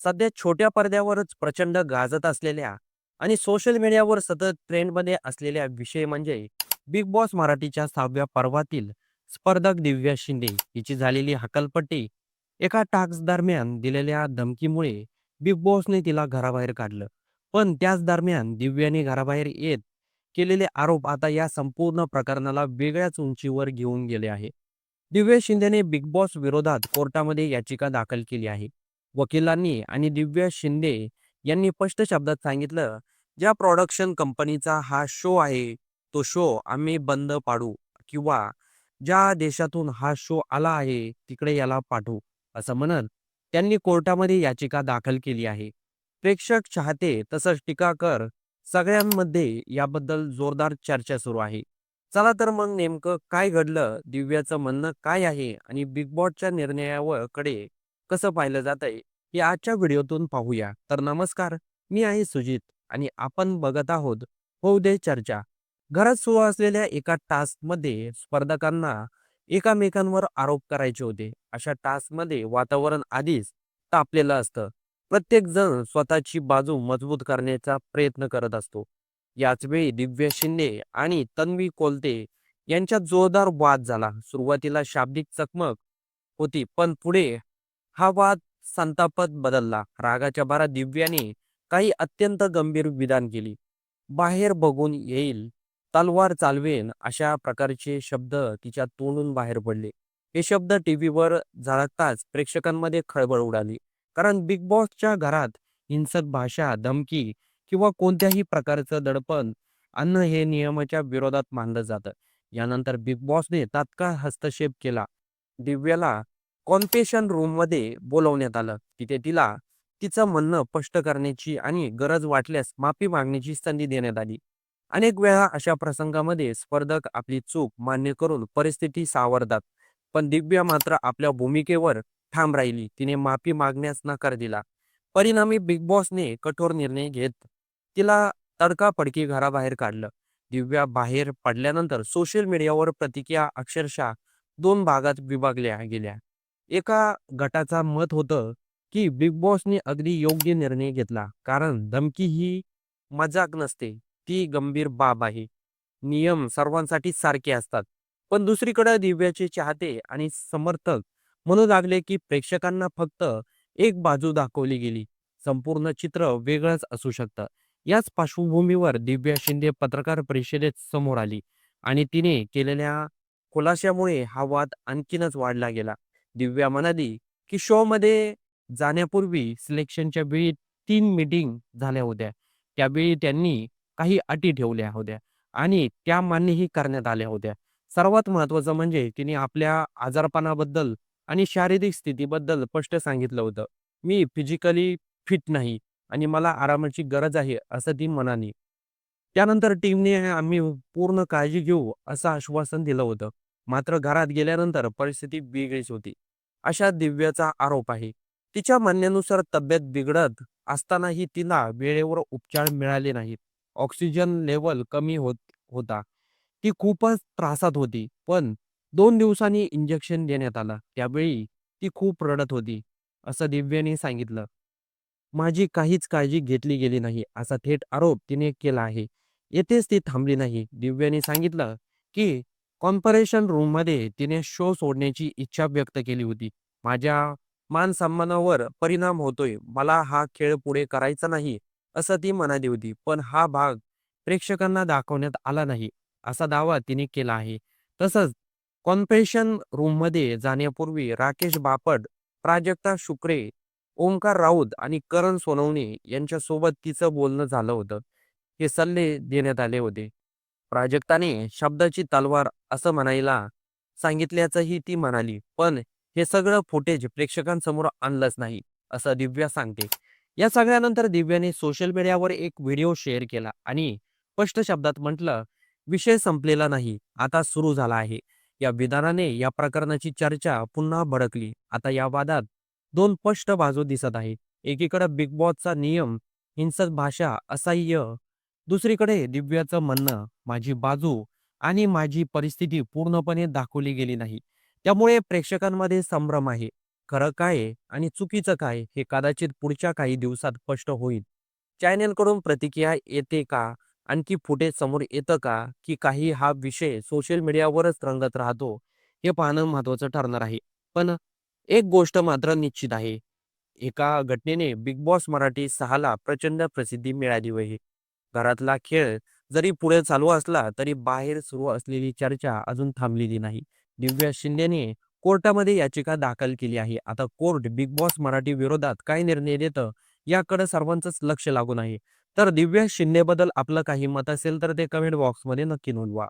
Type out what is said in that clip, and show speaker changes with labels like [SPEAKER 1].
[SPEAKER 1] सध्या छोट्या पडद्यावरच प्रचंड गाजत असलेल्या आणि सोशल मीडियावर सतत ट्रेंडमध्ये असलेल्या विषय म्हणजे बिग बॉस मराठीच्या 6व्या पर्वातील स्पर्धक दिव्या शिंदे हिची झालेली हकालपट्टी. एका टास्क दरम्यान दिलेल्या धमकीमुळे बिग बॉसने तिला घराबाहेर काढलं. पण त्याच दरम्यान दिव्याने घराबाहेर येत केलेले आरोप आता या संपूर्ण प्रकरणाला वेगळ्याच उंचीवर घेऊन गेले आहे. दिव्या शिंदेने बिग बॉस विरोधात कोर्टामध्ये याचिका दाखल केली आहे. वकिलांनी आणि दिव्या शिंदे यांनी स्पष्ट शब्दात सांगितलं, ज्या प्रोडक्शन कंपनीचा हा शो आहे, तो शो आम्ही बंद पाडू किंवा ज्या देशातून हा शो आला आहे, तिकडे याला पाठवू, असं म्हणत त्यांनी कोर्टामध्ये याचिका दाखल केली आहे. प्रेक्षक, चाहते तसंच टीकाकर सगळ्यांमध्ये याबद्दल जोरदार चर्चा सुरू आहे. चला तर मग नेमकं काय घडलं, दिव्याचं म्हणणं काय आहे आणि बिग बॉसच्या निर्णयावर कडे कसं पाहिलं जातंय, हे आजच्या व्हिडिओतून पाहूया. तर नमस्कार, मी आहे सुजित आणि आपण बघत आहोत होऊ दे चर्चा. घरात सुरू असलेल्या एका टास्कमध्ये स्पर्धकांना एकामेकांवर आरोप करायचे होते. अशा टास्कमध्ये वातावरण आधीच तापलेलं असतं. प्रत्येक जण स्वतःची बाजू मजबूत करण्याचा प्रयत्न करत असतो. याच वेळी दिव्य शिंदे आणि तन्वी कोलते यांच्यात जोरदार वाद झाला. सुरुवातीला शाब्दिक चकमक होती, पण पुढे हा वाद संतापात बदलला. रागाच्या भरात दिव्याने काही अत्यंत गंभीर विधान केली. बाहेर बघून येईल, तलवार चालवेन, अशा प्रकारचे शब्द तिच्या तोंडून बाहेर पडले. हे शब्द टीव्हीवर झळकताच प्रेक्षकांमध्ये खळबळ उडाली. कारण बिग बॉसच्या घरात हिंसक भाषा, धमकी किंवा कोणत्याही प्रकारचं दडपण आणणं हे नियमाच्या विरोधात मानलं जातं. यानंतर बिग बॉसने तात्काळ हस्तक्षेप केला. दिव्याला कॉन्फेशन रूममध्ये बोलवण्यात आलं. तिथे तिला तिचं म्हणणं स्पष्ट करण्याची आणि गरज वाटल्यास माफी मागण्याची संधी देण्यात आली. अनेक वेळा अशा प्रसंगामध्ये स्पर्धक आपली चूक मान्य करून परिस्थिती सावरतात. पण दिव्या मात्र आपल्या भूमिकेवर ठाम राहिली. तिने माफी मागण्यास नकार दिला. परिणामी बिग बॉसने कठोर निर्णय घेत तिला तडकाफडकी घराबाहेर काढलं. दिव्या बाहेर पडल्यानंतर सोशल मीडियावर प्रतिक्रिया अक्षरशः दोन भागात विभागल्या गेल्या. एका गटाचा मत होतं की बिग बॉसने अगदी योग्य निर्णय घेतला, कारण धमकी ही मजाक नसते, ती गंभीर बाब आहे. नियम सर्वांसाठी सारखे असतात. पण दुसरीकडे दिव्याचे चाहते आणि समर्थक म्हणू लागले की प्रेक्षकांना फक्त एक बाजू दाखवली गेली, संपूर्ण चित्र वेगळंच असू शकतं. याच पार्श्वभूमीवर दिव्या शिंदे पत्रकार परिषदेत समोर आली आणि तिने केलेल्या खुलाशामुळे हा वाद आणखीनच वाढला गेला. दिव्या म्हणाली की शोमध्ये जाण्यापूर्वी सिलेक्शनच्या वेळी 3 मीटिंग झाल्या होत्या. त्यावेळी त्यांनी काही अटी ठेवल्या होत्या आणि त्या मान्यही करण्यात आल्या होत्या. सर्वात महत्त्वाचं म्हणजे तिने आपल्या आजारपणाबद्दल आणि शारीरिक स्थितीबद्दल स्पष्ट सांगितलं होतं. मी फिजिकली फिट नाही आणि मला आरामाची गरज आहे, असं ती म्हणाली. त्यानंतर टीमने आम्ही पूर्ण काळजी घेऊ असं आश्वासन दिलं होतं. मात्र घरात गेल्यानंतर परिस्थिती वेगळीच होती, अशा दिव्याचा आरोप आहे. तिच्या म्हणण्यानुसार तब्येत बिघडत असतानाही तिला वेळेवर उपचार मिळाले नाहीत. ऑक्सिजन लेव्हल कमी होता. ती खूपच त्रासात होती. पण 2 दिवसांनी इंजेक्शन देण्यात आलं. त्यावेळी ती खूप रडत होती, असं दिव्याने सांगितलं. माझी काहीच काळजी घेतली गेली नाही, असा थेट आरोप तिने केला आहे. येथेच ती थांबली नाही. दिव्याने सांगितलं की कॉन्फरन्स रूममध्ये तिने शो सोडण्याची इच्छा व्यक्त केली होती. माझ्या मान-सन्मानावर परिणाम होतोय. मला हा खेळ पुढे करायचा नाही, असं ती म्हणाली होती. पण हा भाग प्रेक्षकांना दाखवण्यात आला नाही, असा दावा तिने केला आहे. तसंच कॉन्फेशन रूममध्ये जाण्यापूर्वी राकेश बापट, प्राजक्ता शुक्रे, ओंकार राऊत आणि करण सोनवणे यांच्यासोबत तिचं बोलणं झालं होतं. हे सल्ले देण्यात आले होते. प्राजक्ताने शब्दाची तलवार असं म्हणायला सांगितल्याचंही ती म्हणाली. पण हे सगळं फुटेज प्रेक्षकांसमोर आणलंच नाही, असं दिव्या सांगते. या सगळ्यानंतर दिव्याने सोशल मीडियावर एक व्हिडिओ शेअर केला आणि स्पष्ट शब्दात म्हटलं, विषय संपलेला नाही, आता सुरू झाला आहे. या विधानाने या प्रकरणाची चर्चा पुन्हा भडकली. आता या वादात दोन स्पष्ट बाजू दिसत आहे. एकीकडे बिग बॉसचा नियम, हिंसक भाषा, असह्य. दुसरीकडे दिव्याचं म्हणणं, माझी बाजू आणि माझी परिस्थिती पूर्णपणे दाखवली गेली नाही. त्यामुळे प्रेक्षकांमध्ये संभ्रम आहे. खरं काय आहे आणि चुकीचं काय हे कदाचित पुढच्या काही दिवसात स्पष्ट होईल. चॅनेलकडून प्रतिक्रिया येते का? आणखी फुटेज समोर येतं का? की काही हा विषय सोशल मीडियावरच रंगत राहतो? हे पाहणं महत्त्वाचं ठरणार आहे. पण एक गोष्ट मात्र निश्चित आहे. एका घटनेने बिग बॉस मराठी 6ला प्रचंड प्रसिद्धी मिळाली आहे. घरातला खेळ जरी पुढे चालू असला तरी बाहेर सुरू असलेली चर्चा अजून थांबलेली नाही. दिव्या शिंदेने कोर्टामध्ये याचिका दाखल केली आहे. आता कोर्ट बिग बॉस मराठी विरोधात काय निर्णय देतं याकडे सर्वांचंच लक्ष लागून आहे. तर दिव्या शिंदेबद्दल आपलं काही मत असेल तर ते कमेंट बॉक्समध्ये नक्की नोंदवा.